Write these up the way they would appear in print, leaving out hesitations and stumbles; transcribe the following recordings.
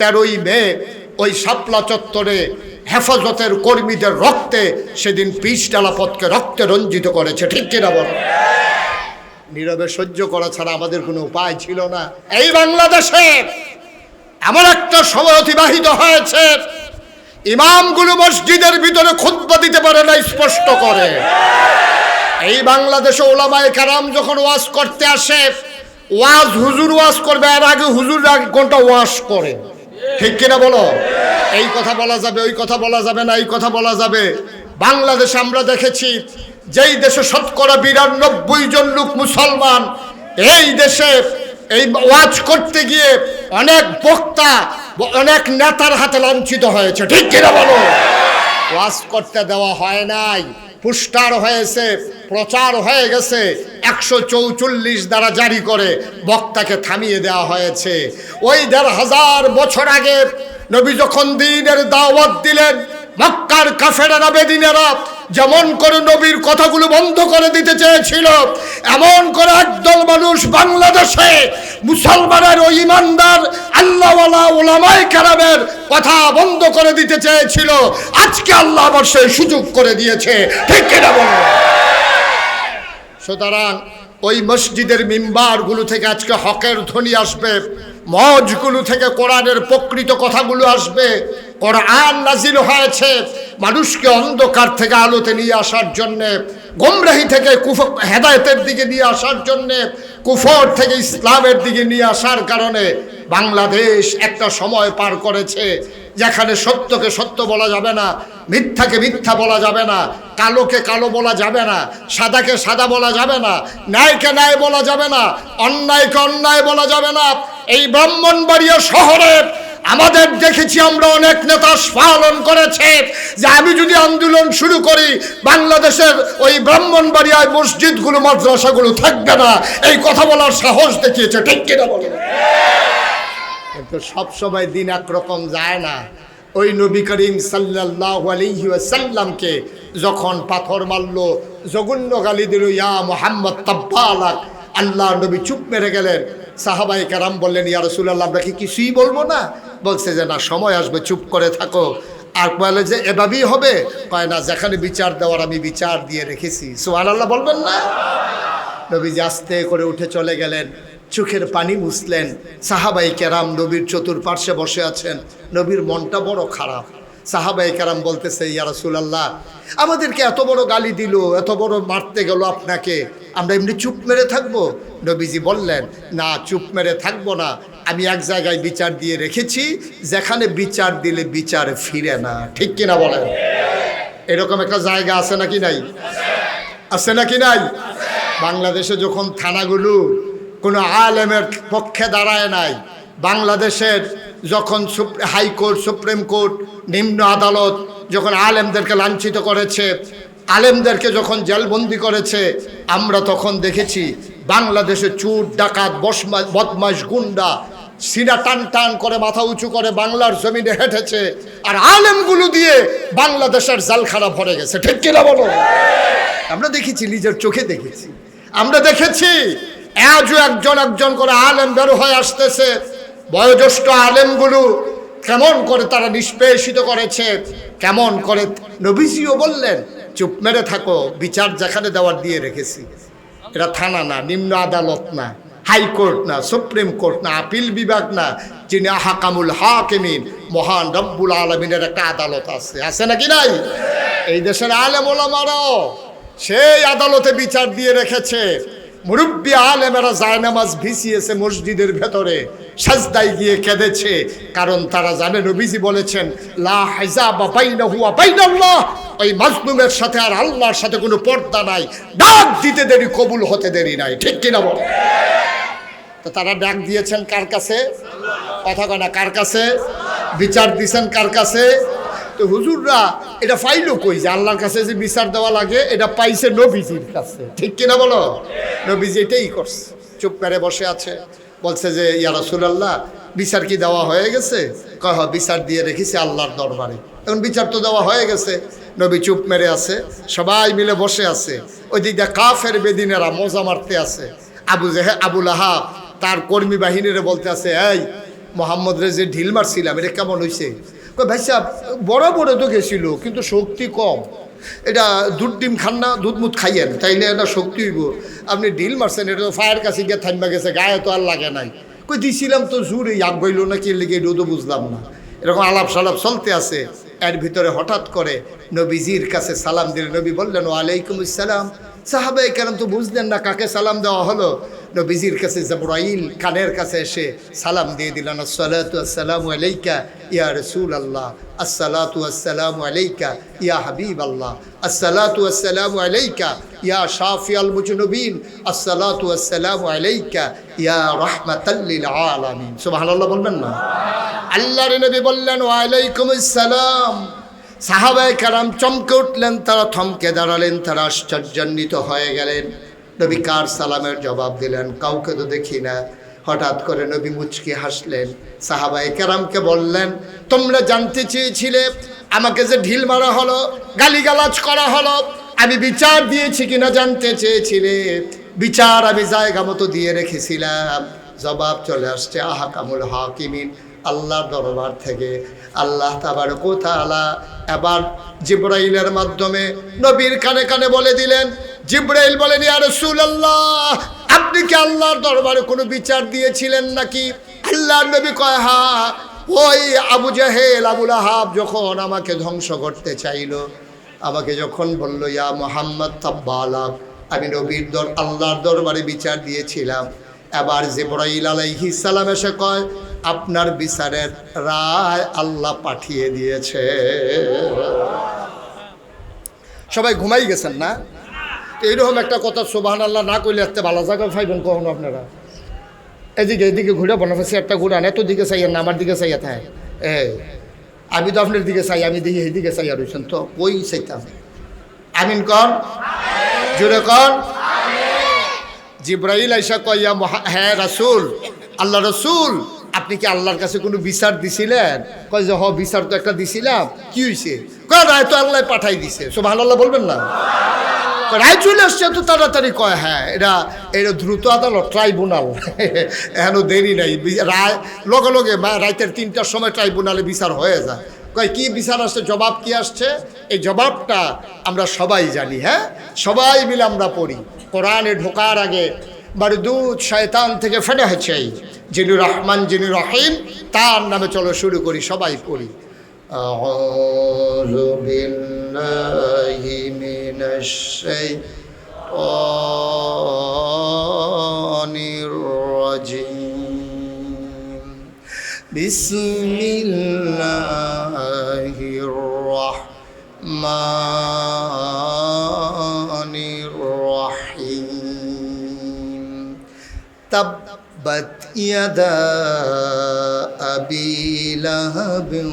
13ই মে ওই শাপলা চত্বরে হেফাজতের কর্মীদের রক্তে সেদিন পিচ ডালাপথকে রক্তে রঞ্জিত করেছে, ঠিক কিনা বল? নীরবে সহ্য করা ছাড়া আমাদের কোনো উপায় ছিল না। এই বাংলাদেশে এমন একটা সময় অতিবাহিত হয়েছে, ইমামগুলো মসজিদের ভিতরে খুতবা দিতে পারে না, স্পষ্ট করে। এই বাংলাদেশে ওলামায়ে কেরাম যখন ওয়াজ করতে আসে, ওয়াজ হুজুর ওয়াজ করবে, এর আগে হুজুর এক ঘন্টা ওয়াজ করে, ঠিক কিনা বলো? এই কথা বলা যাবে, ওই কথা বলা যাবে না, এই কথা বলা যাবে। বাংলাদেশে আমরা দেখেছি, যেই দেশে শতকরা 92 জন লোক মুসলমান, এই দেশে এই ওয়াজ করতে গিয়ে অনেক বক্তা, অনেক নেতার হাতে লাঞ্ছিত হয়েছে, ঠিক কিনা বলো? ওয়াজ করতে দেওয়া হয় নাই, পুস্টার হয়েছে, প্রচার হয়ে গেছে, 144 দ্বারা জারি করে বক্তাকে থামিয়ে দেওয়া হয়েছে। ওই 1500 বছর আগে নবী যখন দ্বীনের দাওয়াত দিলেন, মক্কার কাফেরেরা বেদিনেরা যেমন করে নবীর কথাগুলো বন্ধ করে দিতে চেয়েছিল, এমন করে একদল মানুষ বাংলাদেশে মুসলমানের ওই ইমানদার আল্লাহওয়ালা ওলামায়ে কেরামের কথা বন্ধ করে দিতে চেয়েছিল। আজকে আল্লাহ আবার সেই সুযোগ করে দিয়েছে, ঠিক কিনা বলো? সুতরাং ওই মসজিদের মিম্বারগুলো থেকে আজকে হকের ধ্বনি আসবে, মজগুলো থেকে কোরআনের প্রকৃত কথাগুলো আসবে। কোরআন নাজিল হয়েছে মানুষকে অন্ধকার থেকে আলোতে নিয়ে আসার জন্যে, গোমরাহি থেকে হেদায়েতের দিকে নিয়ে আসার জন্যে, কুফর থেকে ইসলামের দিকে নিয়ে আসার কারণে বাংলাদেশ একটা সময় পার করেছে যেখানে সত্যকে সত্য বলা যাবে না, মিথ্যাকে মিথ্যা বলা যাবে না, কালোকে কালো বলা যাবে না, সাদাকে সাদা বলা যাবে না, ন্যায়কে ন্যায় বলা যাবে না, অন্যায়কে অন্যায় বলা যাবে না। এই ব্রাহ্মণবাড়িয়া শহরে আমাদের দেখেছি, আমরা অনেক নেতা পালন করেছে যে আমি যদি আন্দোলন শুরু করি বাংলাদেশের ওই ব্রাহ্মণবাড়িয়ায় মসজিদগুলো মাদ্রাসাগুলো থাকবে না, এই কথা বলার সাহস দেখিয়েছে, ঠিক কিনা বলেন? কিন্তু সবসময় দিন একরকম যায় না। ওই নবী করিম সাল্লাল্লাহু আলাইহি ওয়াসাল্লামকে যখন পাথর মারলো, জঘন্য গালি দিল, ইয়া মুহাম্মদ তাব্বালাক, আল্লাহ নবী চুপ মেরে গেলেন। সাহাবায়ে কেরাম বললেন, ইয়া রাসূলুল্লাহ, আমরা কি কিছুই বলবো না? বলছে যে না, সময় আসবে, চুপ করে থাকো। আর বলে যে এভাবেই হবে? কয় না, যেখানে বিচার দেওয়ার আমি বিচার দিয়ে রেখেছি। সুবহানাল্লাহ বলবেন না? নবীজি আস্তে করে উঠে চলে গেলেন, চোখের পানি মুছলেন। সাহাবায়ে কেরাম নবীর চতুর্পার্শ্বে বসে আছেন, নবীর মনটা বড় খারাপ। সাহাবায়ে কেরাম বলতেছে, ইয়া রাসূলুল্লাহ, আমাদেরকে এত বড় গালি দিল, এত বড় মারতে গেল আপনাকে, আমরা এমনি চুপ মেরে থাকবো? নবীজি বললেন, না, চুপ মেরে থাকবো না। আমি এক জায়গায় বিচার দিয়ে রেখেছি, যেখানে বিচার দিলে বিচার ফিরে না, ঠিক কিনা বলেন? এরকম একটা জায়গা আছে নাকি নাই? আছে নাকি নাই? বাংলাদেশে যখন থানাগুলো কোনো আলেমের পক্ষে দাঁড়ায় নাই, বাংলাদেশের যখন হাইকোর্ট, সুপ্রিম কোর্ট, নিম্ন আদালত যখন আলেমদেরকে লাঞ্ছিত করেছে, আলেমদেরকে যখন জেলবন্দি করেছে, আমরা তখন দেখেছি বাংলাদেশে চোর, ডাকাত, বদমাশ, গুন্ডা সিনা টান টান করে মাথা উঁচু করে বাংলার জমিনে হেঁটেছে, আর আলেমগুলো দিয়ে বাংলাদেশের জালখানা ভরে গেছে, ঠিক কিনা বলো? আমরা দেখেছি, নিজের চোখে দেখেছি, আমরা দেখেছি। আজও একজন একজন করে আলেম বের হয়ে আসতেছে, বয়োজ্যেষ্ঠ আলেমগুলো কেমন করে তারা নিষ্পেষিত করেছে, কেমন করে। নবীজিও বললেন, চুপ মেরে থাকো, বিচার যেখানে দেওয়ার দিয়ে রেখেছি। এটা থানা না, নিম্ন আদালত না, হাইকোর্ট না, সুপ্রিম কোর্ট না, আপিল বিভাগ না, যিনি হাকামুল হাকিমিন, মহান রব্বুল আলামিনের একটা আদালত আছে, আছে নাকি নাই? এই দেশের আলেম ওলামারাও সেই আদালতে বিচার দিয়ে রেখেছে। মুরব্বী আলেমেরা জায়নামাজ ভিজিয়েছে মসজিদের ভেতরে, সাজদায় গিয়ে কেঁদেছে, কারণ তারা জানে নবীজি বলেছেন, লা হিজাবা বাইনাহু ওয়া বাইনাল্লাহ, ওই মাজলুমের সাথে আর আল্লাহর সাথে কোনো পর্দা নাই, ডাক দিতে দেরি, কবুল হতে দেরি নাই, ঠিক কিনা বল? তো তারা ডাক দিয়েছেন কার কাছে? কথা কয় না, কার কাছে? বিচার দিয়েছেন কার কাছে? তো হুজুররা এটা পাইলো কই যে আল্লাহর কাছে যে বিচার দেওয়া লাগে, এটা পাইছে নবীজির কাছে, ঠিক কিনা বলো? নবীজি এটাই করছে, চুপ করে বসে আছে। বলছে যে, ইয়া রাসূলুল্লাহ, বিচার কি দেওয়া হয়ে গেছে? কয় হ্যাঁ, বিচার দিয়ে রেখেছি আল্লাহর দরবারে। এখন বিচার তো দেওয়া হয়ে গেছে। নবী চুপ মেরে আছে, সবাই মিলে বসে আছে। ওই দিকটা কাফের বেদিনেরা মজা মারতে আছে। আবু লাহাব তার কর্মী বাহিনীরে বলতে আছে, এই মোহাম্মদ রে যে ঢিল মারছিলাম এটা কেমন হয়েছে? ভাই সাহেব বড় বড় তো গেছিল কিন্তু শক্তি কম। এটা দুধ ডিম খান না, দুধ মুধ খাইয়েন তাইলে এটা শক্তি হইব। আপনি ঢিল মারছেন, এটা তো ফায়ার কাছে গিয়ে থামবা গেছে, গায়ে তো আর লাগে নাই। কই দিছিলাম তো জোরে, আগ বইল না কি লেগে এটাও তো বুঝলাম না। এরকম আলাপ সালাপ চলতে আছে, এর ভিতরে হঠাৎ করে নবীজির কাছে সালাম দিলেন। নবী বললেন ওয়ালাইকুম আসসালাম। সাহাবায়ে কেরাম তো বুঝলেন না কাকে সালাম দেওয়া হলো। নবীজির কাছে জিবরাইল কানের কাছে এসে সালাম দিয়ে দিলেন, আসসালাতু আসসালামু আলাইকা ইয়া রাসূলুল্লাহ, আসসালাতু আসসালামু আলাইকা ইয়া হাবিবাল্লাহ, আসসালাতু আসসালামু আলাইকা ইয়া শাফিয়াল মুজনুবিন, আসসালাতু আসসালামু আলাইকা ইয়া রাহমাতাল লিল আলামিন। সুবহানাল্লাহ বলবেন না? আল্লাহর নবী বললেন ওয়ালাইকুম আসসালাম। সাহাবায়ে কেরাম চমকে উঠলেন, তারা থমকে দাঁড়ালেন, তারা আশ্চর্যান্বিত হয়ে গেলেন। নবী কার সালামের জবাব দিলেন? কাউকে তো দেখি না। হঠাৎ করে নবী মুচকি হাসলেন, সাহাবায়ে কেরামকে বললেন, তোমরা জানতে চেয়েছিলে আমাকে যে ঢিল মারা হলো, গালিগালাজ করা হলো, আমি বিচার দিয়েছি কিনা জানতে চেয়েছিলে। বিচার আমি জায়গা মতো দিয়ে রেখেছিলাম। জবাব চলে আসছে আহকামুল হাকিমিন, আল্লাহর দরবার থেকে। আল্লাহ তাবারক ওয়া তাআলা এবার জিবরাইলের মাধ্যমে নবীর কানে কানে বলে দিলেন। জিবরাইল বলেন, ইয়া রাসূলুল্লাহ, আপনি কি আল্লাহর দরবারে কোনো বিচার দিয়েছিলেন নাকি? আল্লাহর নবী কয়, হ্যাঁ, ওই আবু জাহেল আবুল আহাব যখন আমাকে ধ্বংস করতে চাইল, আমাকে যখন বলল ইয়া মুহাম্মদ তাব্বালাক, আমি নবীর আল্লাহর দরবারে বিচার দিয়েছিলাম। এবার জিবরাইল আলাইহিস সালাম এসে কয়, আপনার বিচারের রায় আল্লাহ পাঠিয়ে দিয়েছে। সবাই ঘুমাই গেছেন না? এইরকম একটা কথা সুবহানাল্লাহ না কইলে একটা ভালো জায়গায় পাইবেন কখনো আপনারা? এদিকে ঘুরে বনফাসি একটা ঘুরান, এত দিকে চাইয়েন না, আমার দিকে চাইয়া থাকে। আমি তো আপনার দিকে চাই, আমি দেখি এইদিকে চাইয়া রয়েছেন তো, ওই চাইতাম। আমিন কর, জোরে কর। জিবরাইল আইসা কইয়া, হ্যাঁ রাসূল, আল্লাহ রাসূল, আপনি কি আল্লাহর কাছে কোনো বিচার দিছিলেন? কয় যে বিচার তো একটা দিছিলাম। কি হয়েছে? কয় রায় তো আল্লাহ পাঠাই দিছে। সুবহানাল্লাহ বলবেন না? রায় চলে আসছে তো তাড়াতাড়ি। কয় হ্যাঁ, এটা দ্রুত আদালত, ট্রাইব্যুনাল, এখনো দেরি নাই। রায় লগে লগে রাতের 3টার সময় ট্রাইব্যুনালে বিচার হয়ে যায়। কয় কি বিচার আসছে, জবাব কি আসছে? এই জবাবটা আমরা সবাই জানি। হ্যাঁ, সবাই মিলে আমরা পড়ি। কোরআনে ঢোকার আগে বারদুদ শয়তান থেকে ফেটে হয়েছে, যিনি রহমান যিনি রহিম, তার নামে চলো শুরু করি, সবাই পড়ি। আউযু বিল্লাহি মিনাশ শাইতানির রাজিম। বিসমিল্লাহির রাহমানির রাহিম। তাব্বাত ইয়াদা আবি লাহাবিন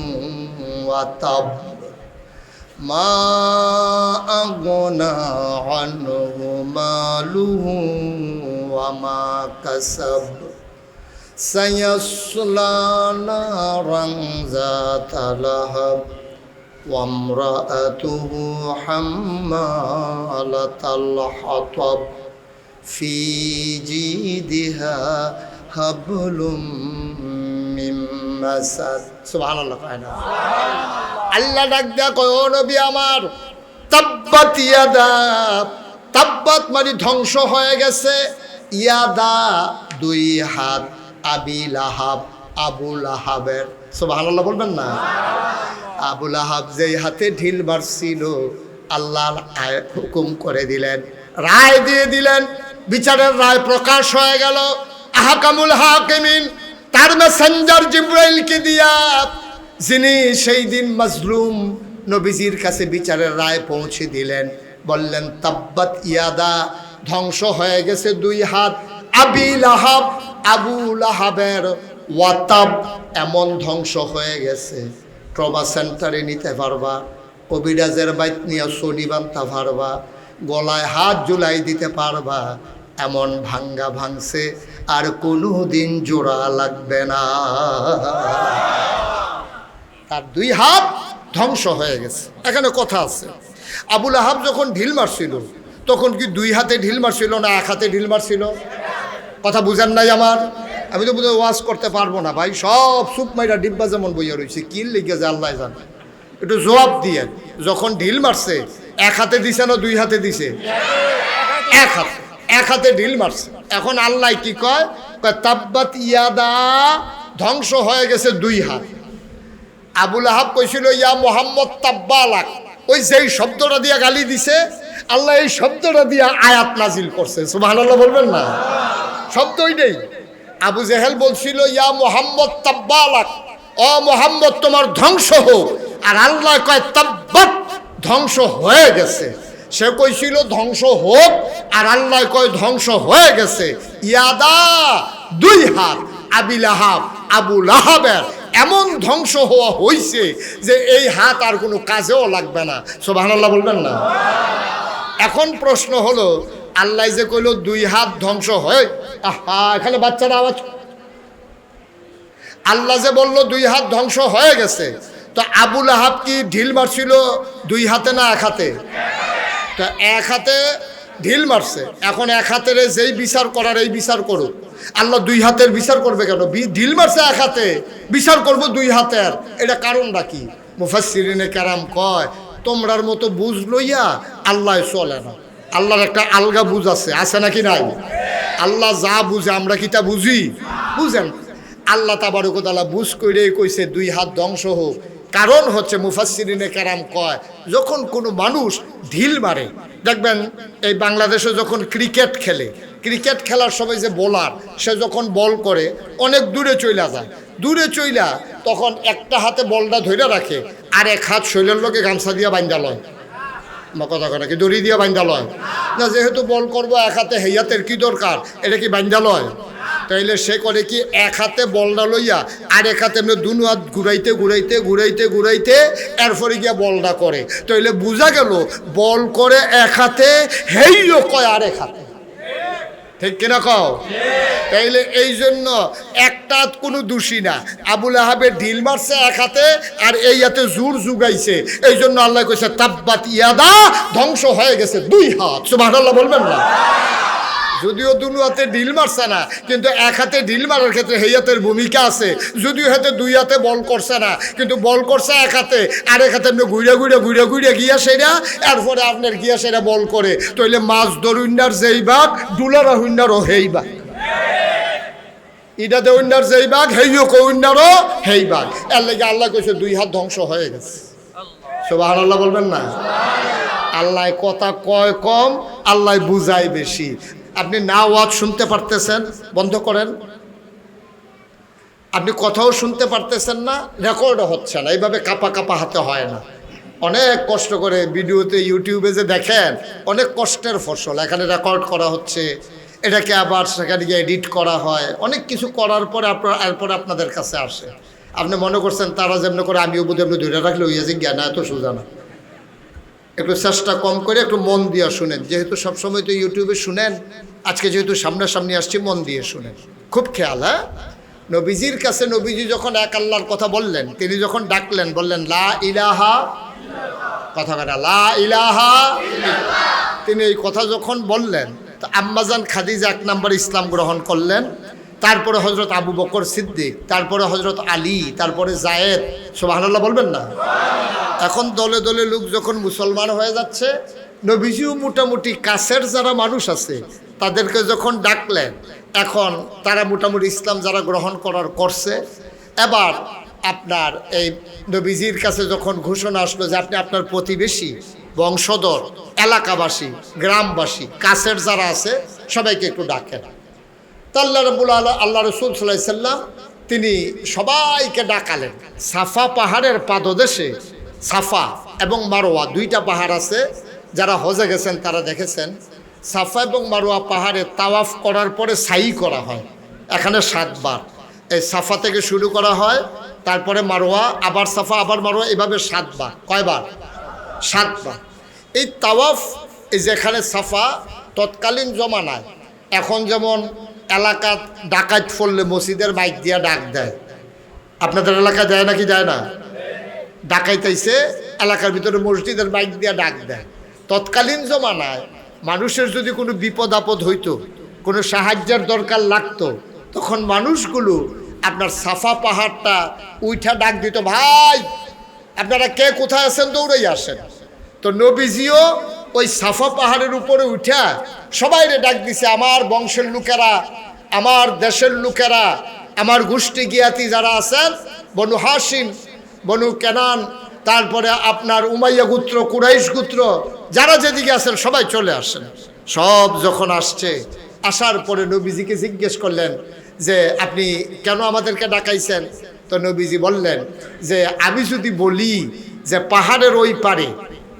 ওয়া তাব, মা আগনা আনহু মালুহু ওয়া মা কাসাব, সায়াসলা নারান যাতা লাহাব, ওয়া ইমরাআতুহু হাম্মালাতাল হাতাব, ফি জিদিহা হাবলুম মিন মাসাদ। সুবহানাল্লাহ। আল্লাহ ডাক দেয়া কয়, ও নবী আমার, তাব্বাত ইয়াদা, তাব্বাত মানে ধ্বংস হয়ে গেছে, ইয়াদা দুই হাত, আবি লাহাব আবু লাহাবের। সুবহানাল্লাহ বলবেন না? আবু লাহাব যেই হাতে ঢিল মারছিল, আল্লাহ হুকুম করে দিলেন, রায় দিয়ে দিলেন, বিচারের রায় প্রকাশ হয়ে গেল। আহকামুল হাকিমিন তার মেসেঞ্জার জিবরাইলকে দিয়া, যিনি সেই দিন মাজলুম নবীজির কাছে বিচারের রায় পৌঁছে দিলেন, বললেন তাব্বাত ইয়াদা, ধ্বংস হয়ে গেছে দুই হাত, আবি লাহাব আবু লাহাবের, ওয়াতাব এমন ধ্বংস হয়ে গেছে ট্রমা সেন্টারে নিতে পারবা, কবিরাজের বাইত নিয়ে সনি বানতে পারবা, গলায় হাত জুলাই দিতে পারবা, এমন ভাঙ্গা ভাঙছে আর কোনো দিন জোড়া লাগবে না। তার দুই হাত ধ্বংস হয়ে গেছে। এখানে কথা আছে, আবু লাহাব যখন ঢিল মারছিল তখন কি দুই হাতে ঢিল মারছিল না এক হাতে ঢিল মারছিল? কথা বুঝেন নাই আমার? আমি তো বোধহয় ওয়াজ করতে পারবো না ভাই, সব সুপ মাইরা ডিব্বা যেমন বইয়া রয়েছে, কি লিখে যে আল্লাহ জানে। একটু জবাব দিয়ে, যখন ঢিল মারছে এক হাতে দিছে না দুই হাতে দিছে? এক হাতে ঢিল মারছে। এখন আল্লাহ কি কয়? তাব্বাত ইয়াদা, ধ্বংস হয়ে গেছে দুই হাত। আবুল আহাব কইছিল ইয়া মোহাম্মদ তাব্বালাক, ওই যেই শব্দটা দিয়া গালি দিছে আল্লাহ এই শব্দটা দিয়া আয়াত নাজিল করছে। সুবহানাল্লাহ বলবেন না? শব্দই নেই। আবু জেহেল বলছিল ইয়া মোহাম্মদ তাব্বালাক, ও মোহাম্মদ তোমার ধ্বংস হোক, আর আল্লাহ কয় তাব্বাত, ধ্বংস হয়ে গেছে। সে কইছিল ধ্বংস হোক, আর আল্লাহ কয় ধ্বংস হয়ে গেছে। ইয়াদা, দুই হাত। আবু লাহাবের এমন ধ্বংস হওয়া হইছে যে এই হাত আর কোনো কাজেও লাগবে না। সুবহানাল্লাহ বলবেন না? এখন প্রশ্ন হলো, আল্লাহ যে কইল দুই হাত ধ্বংস হয়, এখানে বাচ্চারা আওয়াজ, আল্লাহ যে বলল দুই হাত ধ্বংস হয়ে গেছে, তো আবু লাহাব কি ঢিল মারছিল দুই হাতে না এক হাতে? তো এক হাতে ঢিল মারছে। এখন এক হাতের যেই বিচার করার এই বিচার করুক, আল্লাহ দুই হাতের বিচার করবে কেন? ঢিল মারছে এক হাতে, বিচার করব দুই হাতের, এটা কারণটা কি? মুফাসসিরিনে কেরাম কয়, তোমরার মতো বুঝ লইয়া আল্লাহ চলে না। আল্লাহর একটা আলগা বুঝ আছে, আছে নাকি নাই? আল্লাহ যা বুঝে আমরা কি তা বুঝি? বুঝেন? আল্লাহ তাবারক ওয়া তাআলা বুঝ কইরে কইছে দুই হাত ধ্বংস হোক। কারণ হচ্ছে মুফাসসিরিনে কেরাম কয়, যখন কোনো মানুষ ঢিল মারে, দেখবেন এই বাংলাদেশে যখন ক্রিকেট খেলে, ক্রিকেট খেলার সময় যে বোলার, সে যখন বল করে অনেক দূরে চইলা যায়, দূরে চইলা তখন একটা হাতে বলটা ধরে রাখে, আর এক হাত শৈলের লোকে গামছা দিয়া বাইন্দা লয়। কথা কথা কি দড়ি দিয়া বাইন্দা লয় না? যেহেতু বল করবো এক হাতে, হেই হাতের কি দরকার? এটা কি বাইন্দা লয়? তাইলে সে করে কি, এক হাতে বলটা লইয়া আর এক হাতে এমনি দুনো হাত ঘুরাইতে ঘুরাইতে ঘুরাইতে ঘুরাইতে এরপরে গিয়া বলটা করে। তাইলে বোঝা গেল বল করে এক হাতে, হেইও কয় আর এক হাতে। ঠিক কিনা কও? তাইলে এই জন্য একটা কোনো দোষী না। আবু লাহাবের ঢিল মারছে এক হাতে, আর এই হাতে জোর জুগাইছে, এই জন্য আল্লাহ কইছে তাব্বাত ইয়াদা, ধ্বংস হয়ে গেছে দুই হাত। সুবহানাল্লাহ বলবেন না? যদিও দুনো হাতে ঢিল মারছে না, কিন্তু এক হাতে ঢিল মারার ক্ষেত্রে হেই হাতের ভূমিকা আছে। যদিও হাতে দুই হাতে বল করছে না, কিন্তু বল করছে এক হাতে, আর এক হাতে ঘুরে ঘুরে ঘুরে ঘুরে গিয়া সেরা, এরপরে আপনার গিয়া সেরা বল করে। তাইলে মাছ ধরুন্নার যেই বাঘ, ডুলারা হুন্নারও হেই বাঘ, ইটা দেউন্নার যেই বাঘ, হেইও কউন্নারও হেই বাঘ। এর লেগে আল্লাহ কইছে দুই হাত ধ্বংস হয়ে গেছে। সুবহানাল্লাহ বলবেন না? আল্লাহ কথা কয় কম, আল্লাহ বুঝায় বেশি। আপনি না ওয়াজ শুনতে পারতেছেন, বন্ধ করেন। আপনি কথাও শুনতে পারতেছেন না, রেকর্ডও হচ্ছে না। এইভাবে কাপা কাপা হাতে হয় না। অনেক কষ্ট করে ভিডিওতে, ইউটিউবে যে দেখেন, অনেক কষ্টের ফসল। এখানে রেকর্ড করা হচ্ছে, এটাকে আবার সেখানে গিয়ে এডিট করা হয়, অনেক কিছু করার পরে এরপরে আপনাদের কাছে আসে। আপনি মনে করছেন তারা যেমন করে আমিও বোধ এমনি ধরে রাখলে হইয়া যে জ্ঞান, এত সোজা না। একটু চেষ্টা কম করে একটু মন দিয়ে শুনেন। যেহেতু সবসময় তো ইউটিউবে শুনেন, আজকে যেহেতু সামনাসামনি আসছি, মন দিয়ে শুনেন, খুব খেয়াল। হ্যাঁ, নবীজির কাছে নবীজি যখন এক আল্লাহর কথা বললেন, তিনি যখন ডাকলেন, বললেন লা ইলাহা, কথা কাটা লা ইলাহা। তিনি এই কথা যখন বললেন, তো আম্মাজান খাদিজা এক নম্বর ইসলাম গ্রহণ করলেন, তারপরে হজরত আবু বকর সিদ্দিক, তারপরে হজরত আলী, তারপরে জায়েদ। সুবহানাল্লাহ বলবেন না? এখন দলে দলে লোক যখন মুসলমান হয়ে যাচ্ছে, নবীজিও মোটামুটি কাছের যারা মানুষ আছে তাদেরকে যখন ডাকলেন, এখন তারা মোটামুটি ইসলাম যারা গ্রহণ করার করছে। এবার আপনার এই নবীজির কাছে যখন ঘোষণা আসলো যে আপনি আপনার প্রতিবেশী, বংশধর, এলাকাবাসী, গ্রামবাসী, কাছের যারা আছে সবাইকে একটু ডাকেন। তা আল্লাহ রসুল সাল্লাল্লাহু আলাইহি সাল্লাম তিনি সবাইকে ডাকালেন। সাফা পাহাড়ের পাদদেশে, সাফা এবং মারোয়া দুইটা পাহাড় আছে, যারা হজে গেছেন তারা দেখেছেন। সাফা এবং মারোয়া পাহাড়ে তাওয়াফ করার পরে সাই করা হয়, এখানে 7 বার। এই সাফা থেকে শুরু করা হয়, তারপরে মারোয়া, আবার সাফা, আবার মারোয়া, এভাবে 7 বার। কয়বার? 7 বার। এই তাওয়াফ, এই যেখানে সাফা, তৎকালীন জমানায় এখন যেমন এলাকা ডাকাত পড়লে মসজিদের মাইক দিয়া ডাক দেয়, আপনাদের এলাকায় দেয় নাকি দেয় না? ডাকাইতেছে এলাকার ভিতরে মসজিদের মাইক দিয়া ডাক দেয়। তৎকালীন জমানায় মানুষের যদি কোনো বিপদ আপদ হইতো, কোনো সাহায্যের দরকার লাগতো, তখন মানুষগুলো আপনার সাফা পাহাড়টা উঠা ডাক দিত, ভাই আপনারা কে কোথায় আছেন, দৌড়েই আসেন। তো নবীজিও ওই সাফা পাহাড়ের উপরে উঠা সবাইরে ডাক দিছে, আমার বংশের লোকেরা, আমার দেশের লোকেরা, আমার গোষ্ঠী গিয়াতি যারা আছেন, বনু হাশিম, বনু কেনান, তারপরে আপনার উমাইয়া গোত্র, কুরাইশ গোত্র, যারা যেদিকে আছেন সবাই চলে আসেন। সব যখন আসছে, আসার পরে নবীজিকে জিজ্ঞেস করলেন যে আপনি কেন আমাদেরকে ডাকাইছেন? তো নবীজি বললেন যে আমি যদি বলি যে পাহাড়ের ওই পারে,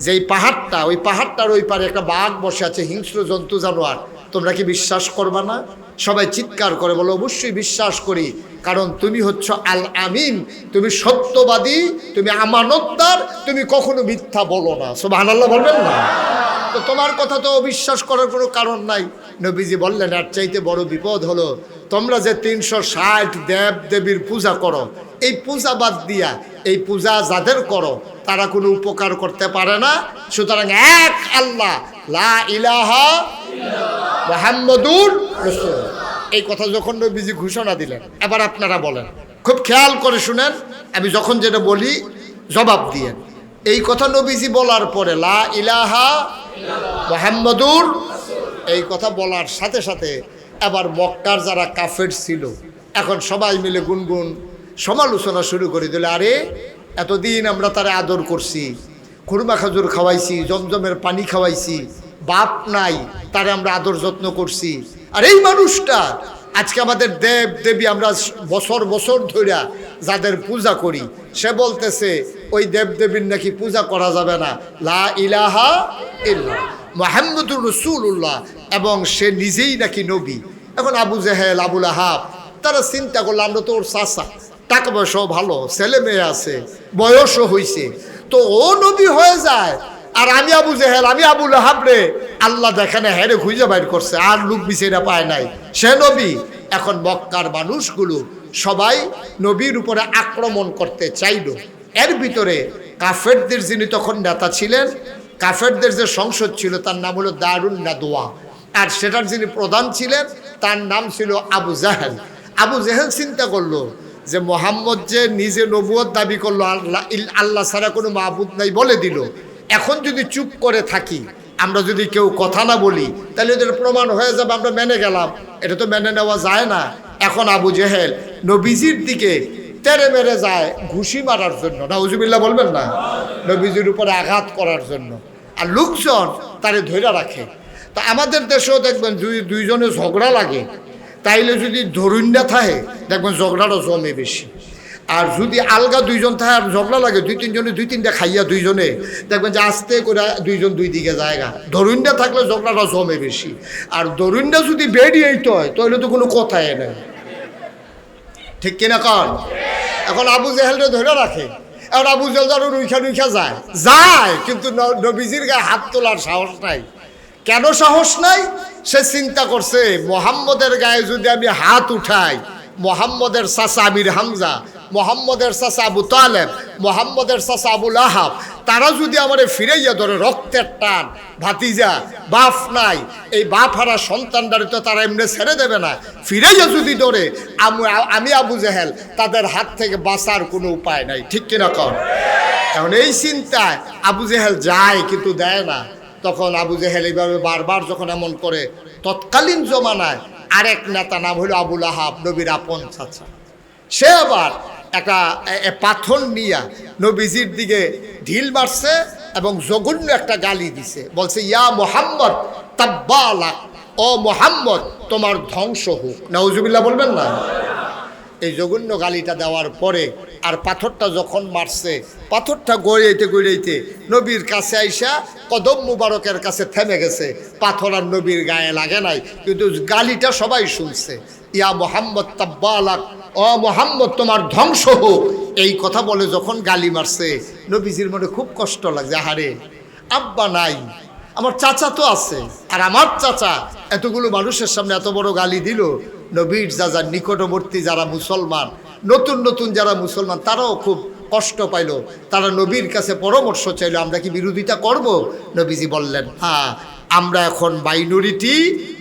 যে এই পাহাড়টা, ওই পাহাড়টার ওই পারে একটা বাঘ বসে আছে, হিংস্র জন্তু জানোয়ার, তোমরা কি বিশ্বাস করবা না? সবাই চিৎকার করে বলো, অবশ্যই বিশ্বাস করি, কারণ তুমি হচ্ছ আল আমিন, তুমি সত্যবাদী, তুমি আমানতদার, তুমি কখনো মিথ্যা বলো না। সুবহানাল্লাহ বলবেন না? তো তোমার কথা তো অবিশ্বাস করার কোনো কারণ নাই। নবীজি বললেন, আর চাইতে বড় বিপদ হলো তোমরা যে 360 দেব দেবীর পূজা করো, এই পূজা বাদ দিয়া এই পূজা যাদের করো তারা কোনো উপকার করতে পারে না। সুতরাং এক আল্লাহ, লা ইলাহা মুহাম্মাদুর রাসূলুল্লাহ, এই কথা যখন নবীজি ঘোষণা দিলেন, এবার আপনারা বলেন, খুব খেয়াল করে শুনেন, আমি যখন যেটা বলি জবাব দিয়েন। এই কথা নবীজি বলার পরে লা ইলাহা মুহাম্মাদুর, এই কথা বলার সাথে সাথে এবার মক্কার যারা কাফের ছিল, এখন সবাই মিলে গুনগুন সমালোচনা শুরু করে দিল। আরে এতদিন আমরা তারে আদর করছি, খুরমা খাজুর খাওয়াইছি, জমজমের পানি খাওয়াইছি, বাপ নাই, তারে আমরা আদর যত্ন করছি, আর এই মানুষটা আজকে আমাদের দেব দেবী আমরা বছর বছর ধরে যাদের পূজা করি, সে বলতেছে ওই দেব দেবীর নাকি পূজা করা যাবে না, লা ইলাহা ইল্লাল্লাহ মুহাম্মাদুর রাসূলুল্লাহ, এবং সে নিজেই নাকি নবী। এখন আবু জেহেল, আবুল আহাব, তারা চিন্তা করলো, আমরা তো ওর চাচা, টাকা পয়সাও ভালো, ছেলে মেয়ে আছে, বয়সও হয়েছে, তো ও নবী হয়ে যায়, আর আমি আবু জেহেল, আমি আবুল আহাব রে আল্লাহ দেখানে হেরে খুঁজে বাইর করছে, আর লোক বিছেরা পায় নাই, সে নবী। এখন মক্কার মানুষগুলো সবাই নবীর উপরে আক্রমণ করতে চাইল। এর ভিতরে কাফেরদের যিনি তখন নেতা ছিলেন, কাফেরদের যে সংসদ ছিল তার নাম হলো দারুন নাদওয়া, আর সেটার যিনি প্রধান ছিলেন তার নাম ছিল আবু জাহেল। আবু জেহেল চিন্তা করলো যে মোহাম্মদ যে নিজে নবুয়ত দাবি করলো, আল্লাহ ছাড়া কোনো মাবুদ নাই বলে দিল, এখন যদি চুপ করে থাকি, আমরা যদি কেউ কথা না বলি, তাহলে এদের প্রমাণ হয়ে যাবে আমরা মেনে গেলাম, এটা তো মেনে নেওয়া যায় না। এখন আবু জেহেল নবীজির দিকে তেরে মেরে যায় ঘুষি মারার জন্য, নাউজুবিল্লাহ বলবেন না, নবীজির উপরে আঘাত করার জন্য, আর লোকজন তারে ধৈর্য রাখে। তা আমাদের দেশেও দেখবেন দুইজনে ঝগড়া লাগে, তাইলে যদি ধরুন্ডা থাকে দেখবেন ঝগড়াটা জমে বেশি, আর যদি আলগা দুইজন থাকে আর ঝগড়া লাগে, দুই তিনজনে দুই তিনটা খাইয়া দুইজনে দেখবেন যে আস্তে করে দুইজন দুই দিকে জায়গা, ধরুন্ডা থাকলে ঝগড়াটা জমে বেশি, আর ধরুন্ডা যদি বেরিয়েইতে হয় তাহলে তো কোনো কথাই নেই, ঠিক কিনা কন? এখন আবু জেহেলটা ধরে রাখে, এখন আবু জেহেল যেন রুইখা যায়, কিন্তু নবীজির গায়ে হাত তোলার সাহস নাই। কেন সাহস নাই? সে চিন্তা করছে, মোহাম্মদের গায়ে যদি আমি হাত উঠাই, মোহাম্মদের চাচা আমির হামজা, মোহাম্মদের চাচা আবু তালেব, মোহাম্মদের চাচা আবুল আহাব, তারা যদি আমারে ফিরাইয়া ধরে, রক্তের টান, ভাতিজা, বাপ নাই, এই বাপ হারা সন্তানদারে তো তারা এমনি ছেড়ে দেবে না, ফিরাইয়া যদি ধরে আমি আবু জেহেল, তাদের হাত থেকে বাঁচার কোনো উপায় নাই, ঠিক কিনা কর? এখন এই চিন্তায় আবু জেহেল যায় কিন্তু দেয় না। তখন আবু জেহেল এইভাবে বারবার যখন এমন করে, তৎকালীন জমানায় আরেক নেতা নাম হলো আবুল আহাব, নবীর আপন চাচা, সে আবার একটা পাথর নিয়া নবীজির দিকে ঢিল মারছে এবং জঘন্য একটা গালি দিছে, বলছে ইয়া মুহাম্মদ তাব্বালাক, ও মুহাম্মদ তোমার ধ্বংস হোক। নাউজুবিল্লাহ বলবেন না? এই জঘন্য গালিটা দেওয়ার পরে আর পাথরটা যখন মারছে, পাথরটা গড়াইতে নবীর কাছে আইসা কদম মুবারকের কাছে থেমে গেছে, পাথর আর নবীর গায়ে লাগে নাই, কিন্তু গালিটা সবাই শুনছে, ইয়া মুহাম্মদ তাব্বালাক, ও মুহাম্মদ তোমার ধ্বংস হোক, এই কথা বলে যখন গালি মারছে, নবীজির মনে খুব কষ্ট লাগছে, আহারে আব্বা নাই, আমার চাচা তো আছে, আর আমার চাচা এতগুলো মানুষের সামনে এত বড় গালি দিল। নবীর যারা নিকটবর্তী যারা মুসলমান, নতুন নতুন যারা মুসলমান, তারাও খুব কষ্ট পাইল, তারা নবীর কাছে পরামর্শ চাইল, আমরা কি বিরোধিতা করব? নবীজি বললেন, হ্যাঁ আমরা এখন মাইনরিটি,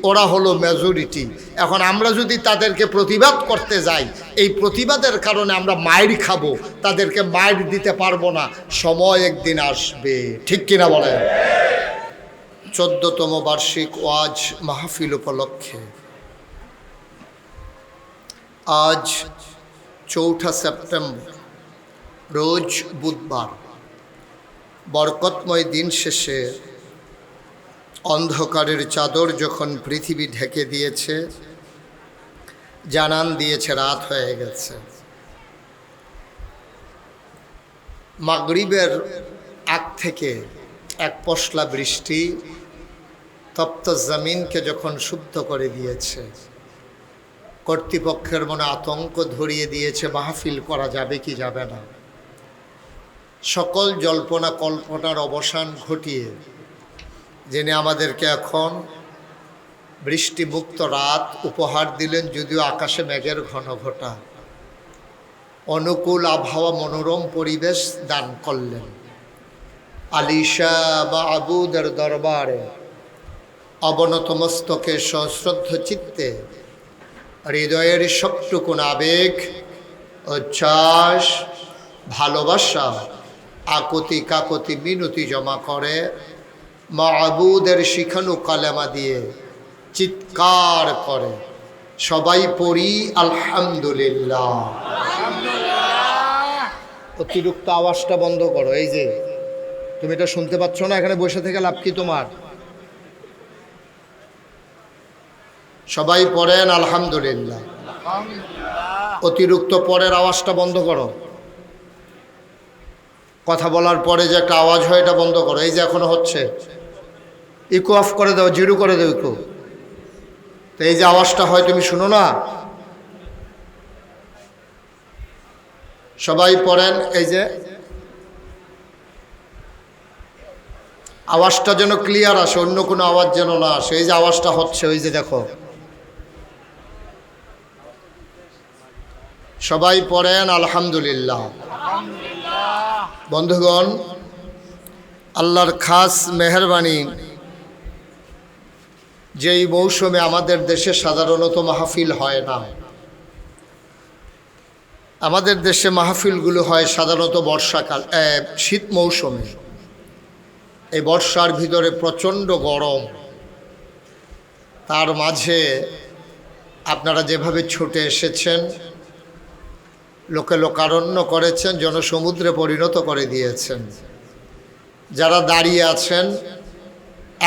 ওরা হলো মেজরিটি। এখন আমরা যদি তাদেরকে প্রতিবাদ করতে যাই, এই প্রতিবাদের কারণে আমরা মাইর খাবো, তাদেরকে মাইর দিতে পারবো না। সময় একদিন আসবে, ঠিক কিনা বলেন? 14তম বার্ষিক ওয়াজ মাহফিল উপলক্ষে আজ 4 সেপ্টেম্বর, রোজ বুধবার, বরকতময় দিন শেষে অন্ধকারের চাদর যখন পৃথিবী ঢেকে দিয়েছে, জানান দিয়েছে রাত হয়ে গেছে। মাগরিবের আগ থেকে এক পশলা বৃষ্টি তপ্ত জমিনকে যখন শুদ্ধ করে দিয়েছে, কর্তৃপক্ষের মনে আতঙ্ক ধরিয়ে দিয়েছে মাহফিল করা যাবে কি যাবে না। সকল জল্পনা কল্পনার অবসান ঘটিয়ে যিনি আমাদেরকে এখন বৃষ্টিমুক্ত রাত উপহার দিলেন, যদিও আকাশে মেঘের ঘনঘটা, অনুকূল আবহাওয়া, মনোরম পরিবেশ দান করলেন, আলিশা বা আবুদের দরবারে অবনত মস্তকে সশ্রদ্ধ চিত্তে হৃদয়ের সবটুকুন আবেগ, উচ্ছ্বাস, ভালোবাসা, আকুতি কাকুতি মিনতি জমা করে মাবুদের শিখানু কালেমা দিয়ে চিৎকার করে সবাই পড়ি আলহামদুলিল্লাহ। অতিরিক্ত আওয়াজটা বন্ধ করো। এই যে তুমি এটা শুনতে পাচ্ছ না, এখানে বসে থেকে লাভ কি তোমার? সবাই পড়েন আলহামদুলিল্লাহ। অতিরিক্ত পরের আওয়াজটা বন্ধ করো। কথা বলার পরে যে একটা আওয়াজ হয় এটা বন্ধ করো। এই যে এখনো হচ্ছে, ইকো অফ করে দাও, জিরো করে দাও ইকো। তো এই যে আওয়াজটা হয় তুমি শুনো না, সবাই পড়েন। এই যে আওয়াজটা যেন ক্লিয়ার আসে, অন্য কোনো আওয়াজ যেন না আসে। এই যে আওয়াজটা হচ্ছে, ওই যে দেখো, সবাই পড়েন আলহামদুলিল্লাহ। বন্ধুগণ, আল্লাহর খাস মেহেরবানি, যেই মৌসুমে আমাদের দেশে সাধারণত মাহফিল হয় না। আমাদের দেশে মাহফিলগুলো হয় সাধারণত বর্ষাকাল, শীত মৌসুমে। এই বর্ষার ভিতরে প্রচণ্ড গরম, তার মাঝে আপনারা যেভাবে ছুটে এসেছেন, লোকে লোকারণ্য করেছেন, জনসমুদ্রে পরিণত করে দিয়েছেন। যারা দাঁড়িয়ে আছেন,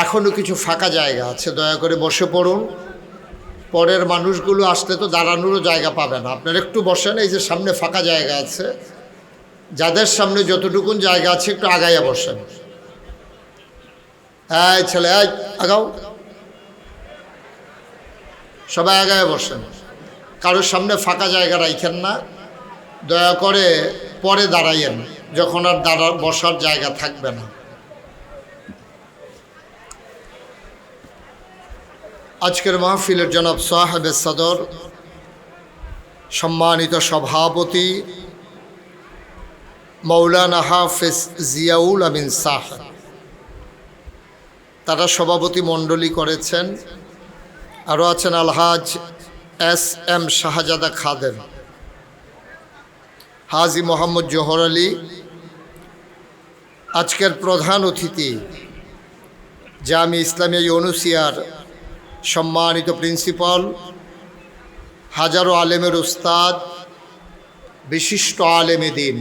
এখনও কিছু ফাঁকা জায়গা আছে, দয়া করে বসে পড়ুন। পরের মানুষগুলো আসলে তো দাঁড়ানোরও জায়গা পাবে না, আপনারা একটু বসেন। এই যে সামনে ফাঁকা জায়গা আছে, যাদের সামনে যতটুকুন জায়গা আছে একটু আগাইয়া বসেন। এই ছেলে, এই আগাও, সবাই আগায় বসেন। কারোর সামনে ফাঁকা জায়গা রাখেন না, দয়া করে পরে দাঁড়াইয়েন যখন আর বসার জায়গা থাকবে না। আজকের মাহফিলের জনাব সাহেবে সদর, সম্মানিত সভাপতি মৌলানা হাফেজ জিয়াউল আমিন সাহেব, তারা সভাপতি মণ্ডলী করেছেন। আরও আছেন আলহাজ SM শাহজাদা খাদেম, হাজি মোহাম্মদ জোহর আলী। আজকের প্রধান অতিথি জামি ইসলামিয়া ইউনুসিয়ার সম্মানিত প্রিন্সিপাল, হাজারো আলেমের উস্তাদ, বিশিষ্ট আলেমে দিন,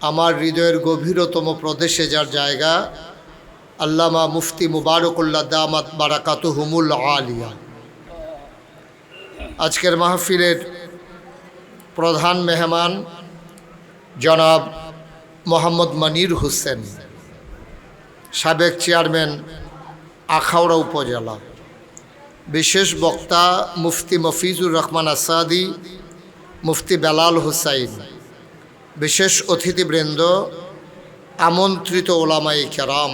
আমার হৃদয়ের গভীরতম প্রদেশে যার জায়গা, আল্লামা মুফতি মুবারকুল্লাহ দামাত বারাকাতুহুমুল আলিয়া। আজকের মাহফিলের প্রধান মেহমান জনাব মোহাম্মদ মনির হোসেন, সাবেক চেয়ারম্যান আখাউড়া উপজেলা। বিশেষ বক্তা মুফতি মফিজুর রহমান আসাদি, মুফতি বেলাল হুসাইন। বিশেষ অতিথিবৃন্দ, আমন্ত্রিত ওলামায়ে কেরাম,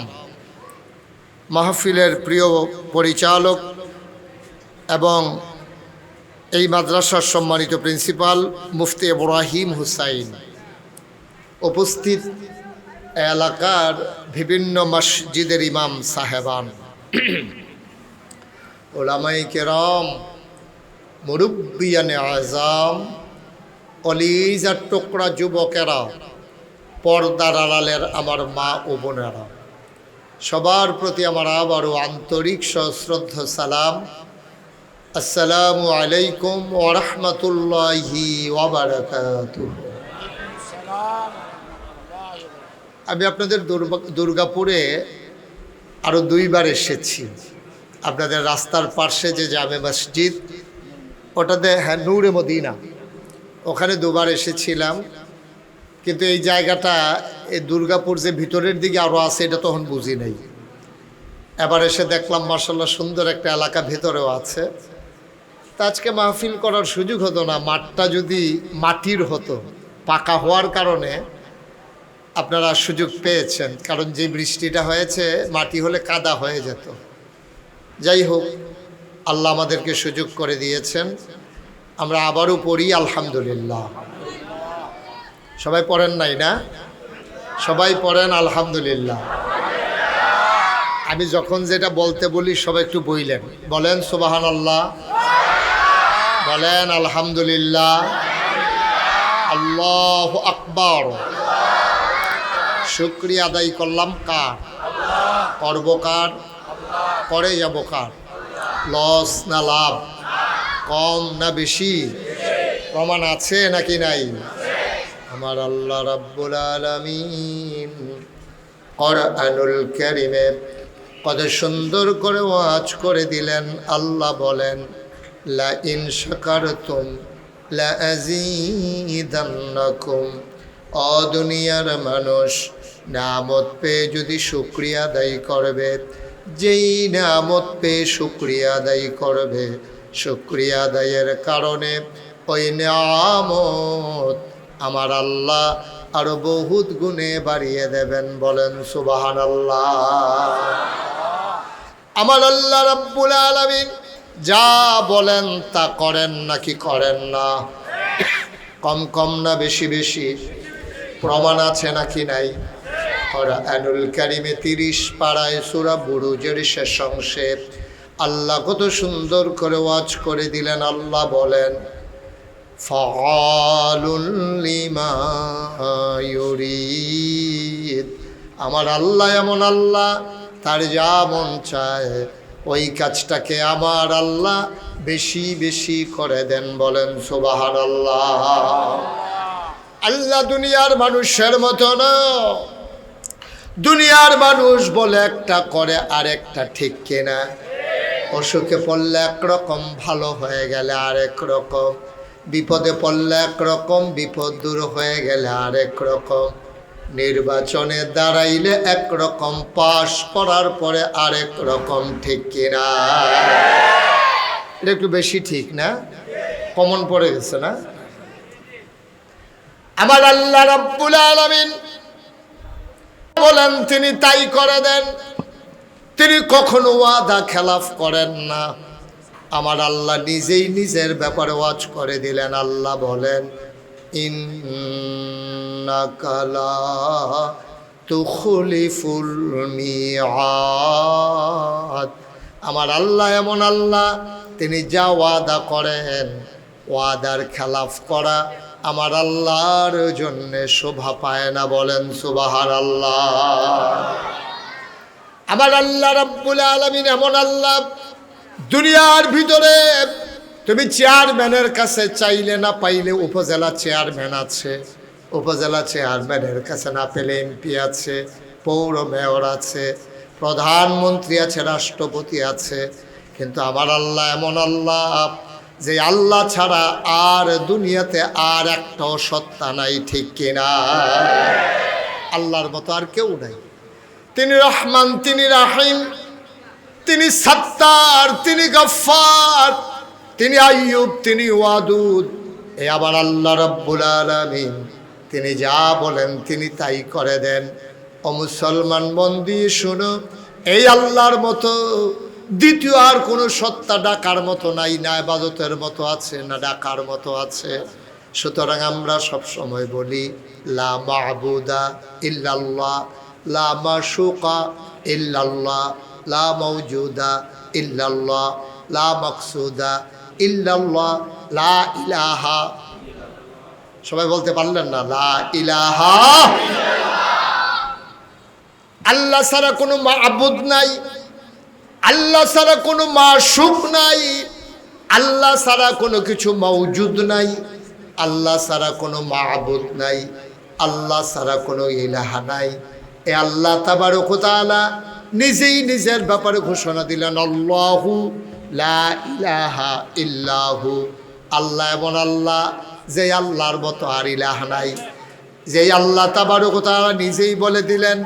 মাহফিলের প্রিয় পরিচালক এবং এই মাদ্রাসার সম্মানিত প্রিন্সিপাল মুফতি ইব্রাহিম হুসাইন, উপস্থিত এলাকার বিভিন্ন মসজিদের ইমাম সাহেবান, ওলামায়ে কেরাম, মুরব্বিয়ানে আযাম, কলিজার টুকরা যুবকেরা, পর্দার আড়ালের আমার মা ও বোনেরা, সবার প্রতি আমার আবারও আন্তরিক সশ্রদ্ধ সালাম। আসসালামু আলাইকুম ওয়া রাহমাতুল্লাহি ওয়া বারাকাতুহু। আমি আপনাদের দুর্গাপুরে আরও 2বার এসেছি। আপনাদের রাস্তার পাশে যে জামে মসজিদ, ওটাতে নূরে মদিনা, ওখানে 2বার এসেছিলাম। কিন্তু এই জায়গাটা, এই দুর্গাপুর যে ভিতরের দিকে আরও আছে, এটা তখন বুঝি নাই। এবার এসে দেখলাম মাশাআল্লাহ সুন্দর একটা এলাকা ভেতরেও আছে। তা আজকে মাহফিল করার সুযোগ হতো না, মাঠটা যদি মাটির হতো, পাকা হওয়ার কারণে আপনারা সুযোগ পেয়েছেন। কারণ যে বৃষ্টিটা হয়েছে, মাটি হলে কাদা হয়ে যেত। যাই হোক, আল্লাহ আমাদেরকে সুযোগ করে দিয়েছেন। আমরা আবারও পড়ি আলহামদুলিল্লাহ। সবাই পড়েন নাই না? সবাই পড়েন আলহামদুলিল্লাহ। আমি যখন যেটা বলতে বলি সবাই একটু বলেন সুবহানাল্লাহ, বলেন আলহামদুলিল্লাহ, আল্লাহু আকবার। শুকরিয়া আদায় করলাম কার? করব কার? করে যাব কার? লস না লাভ? কম না বেশি? প্রমাণ আছে নাকি নাই? আমার আল্লাহ রাব্বুল আলামিন কোরআনুল কারীমে কত সুন্দর করে ওয়াজ করে দিলেন। আল্লাহ বলেন, লা ইন শাকারতুম লা আযীদান্নাকুম। ও দুনিয়ার মানুষ, নিয়ামত পেয়ে যদি শুকরিয়া আদায় করবে, যেই নিয়ামত পেয়ে শুকরিয়া আদায় করবে, শুকরিয়া আদায়ের কারণে ওই নিয়ামত আমার আল্লাহ আরো বহুত গুণে বাড়িয়ে দেবেন। বলেন সুবহানাল্লাহ। আমার আল্লাহ রাব্বুল আলামিন যা বলেন তা করেন নাকি করেন না? কম কম না বেশি বেশি? প্রমাণ আছে নাকি নাই? কোরআনুল কারীমে 30 পারায় সূরা বুরুজের শেষ অংশে আল্লাহ কত সুন্দর করে ওয়াজ করে দিলেন। আল্লাহ বলেন, ফাআলুল লিমা ইউরিদ। আমার আল্লাহ এমন আল্লাহ, তার যা মন চায় ওই কাজটাকে আমার আল্লাহ বেশি বেশি করে দেন। বলেন সুবহানাল্লাহ। আল্লাহ দুনিয়ার মানুষের মতো না। দুনিয়ার মানুষ বলে একটা, করে আরেকটা, ঠিক কিনা? অসুখে পড়লে একরকম, ভালো হয়ে গেলে আরেক রকম, বিপদে পড়লে একরকম, বিপদ দূর হয়ে গেলে আরেক রকম, নির্বাচনে দাঁড়াইলে একরকম, পাশ করার পরে আরেক রকম, ঠিক কিনা? এটা একটু বেশি ঠিক না? কমন পড়ে গেছে না? আমার আল্লাহ রাব্বুল আলামিন বলেন, তিনি তাই করে দেন। তিনি কখনো ওয়াদা খেলাফ করেন না। আমার আল্লাহ নিজেই নিজের ব্যাপারে ওয়াজ করে দিলেন। আল্লাহ বলেন, ইন্নাকা লা তুখলিফুল মিআদ। আমার আল্লাহ এমন আল্লাহ, তিনি যা ওয়াদা করেন, ওয়াদার খেলাফ করা আমার আল্লাহর জন্য শোভা পায় না। বলেন সুবহানাল্লাহ। আমার আল্লাহ রাব্বুল আলামিন এমন আল্লাহ, দুনিয়ার ভিতরে তুমি চেয়ারম্যানের কাছে চাইলে না পাইলে উপজেলা চেয়ারম্যান আছে, উপজেলা চেয়ারম্যানের কাছে না পেলে এমপি আছে, পৌর মেয়র আছে, প্রধানমন্ত্রী আছে, রাষ্ট্রপতি আছে। কিন্তু আমার আল্লাহ এমন আল্লাহ, যে আল্লাহ ছাড়া আর দুনিয়াতে আর একটাও সত্তা নাই, ঠিক কিনা? আল্লাহর মতো আর কেউ নাই। তিনি রহমান, তিনি রাহিম, তিনি সত্তার, তিনি গফফার, তিনি আইয়ুব, তিনি ওয়াদুদ। এই আবার আল্লাহ রাব্বুল আলামিন, তিনি যা বলেন তিনি তাই করে দেন। ও মুসলমান, মন দিয়ে শুনো, এই আল্লাহর মতো দ্বিতীয় আর কোনো সত্তা ডাকার মতো নাই, না ইবাদতের মতো আছে, না ডাকার মতো আছে। সুতরাং আমরা সব সময় বলি, লা মা'বুদা ইল্লাল্লাহ, লা মাশুকা ইল্লাল্লাহ, লা মাওজুদা ইল্লাল্লাহ, লা মাকসুদা ইল্লাল্লাহ, লা ইলাহা। সবাই বলতে পারলেন না? লা ইলাহা। আল্লাহ ছাড়া কোনো মাবুদ নাই, আল্লাহ ছাড়া কোনো মাশুক নাই, আল্লাহ ছাড়া কোনো কিছু মওজুদ নাই, আল্লাহ ছাড়া কোনো মাবুদ নাই, আল্লাহ ছাড়া কোনো ইলাহা নাই। এ আল্লাহ তাবারক ওয়া তাআলা নিজেই নিজের ব্যাপারে ঘোষণা দিলেন, আল্লাহু লা ইলাহা ইল্লাহু। আল্লাহ এমন আল্লাহ যে আল্লাহর মতো আর ইলাহা নাই। যে আল্লাহ তাবারক ওয়া তাআলা নিজেই বলে দিলেন,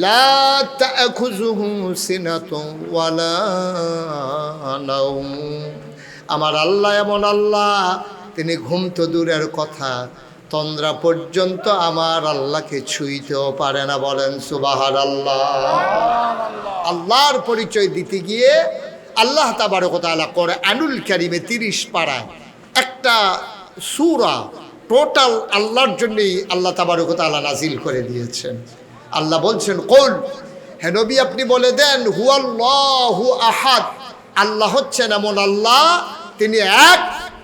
লা তা'খুযুহু সিনাতুন ওয়ালা নাওম। আমার আল্লাহ এমন আল্লাহ, তিনি ঘুম তো দূরের কথা, তন্দ্রা পর্যন্ত আমার আল্লাহকে ছুঁইতেও পারে না। বলেন সুবহানাল্লাহ। আল্লাহর পরিচয় দিতে গিয়ে আল্লাহ তাবারক ওয়া তাআলা কোরআনুল কারীমে 30 পারায় একটা সূরা টোটাল আল্লাহর জন্যই আল্লাহ তাবারক ওয়া তাআলা নাজিল করে দিয়েছেন। আল্লাহ বলছেন, কুল, হে নবী আপনি বলে দেন, হুয়াল্লাহু আহাদ, আল্লাহ হচ্ছেন এমন আল্লাহ, তিনি এক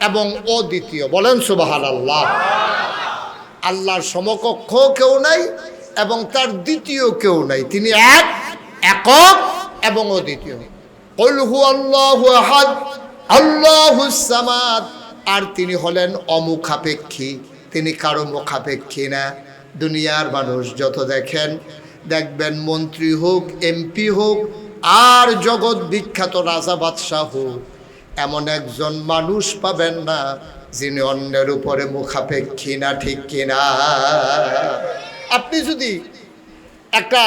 এবং অদ্বিতীয়। বলেন সুবহানাল্লাহ। আল্লাহর সমকক্ষ কেউ নাই এবং তার দ্বিতীয় কেউ নাই, তিনি এক, একক এবং অদ্বিতীয়। কুল হুয়াল্লাহু আহাদ আল্লাহুস সামাদ, আর তিনি হলেন অমুখাপেক্ষী, তিনি কারো মুখাপেক্ষী না। দুনিয়ার মানুষ যত দেখবেন মন্ত্রী হোক, এমপি হোক, আর জগৎ বিখ্যাত রাজা বাদশাহ হোক, এমন একজন মানুষ পাবেন না যিনি অন্যের উপরে মুখাপেক্ষী না। ঠিক কিনা? আপনি যদি একটা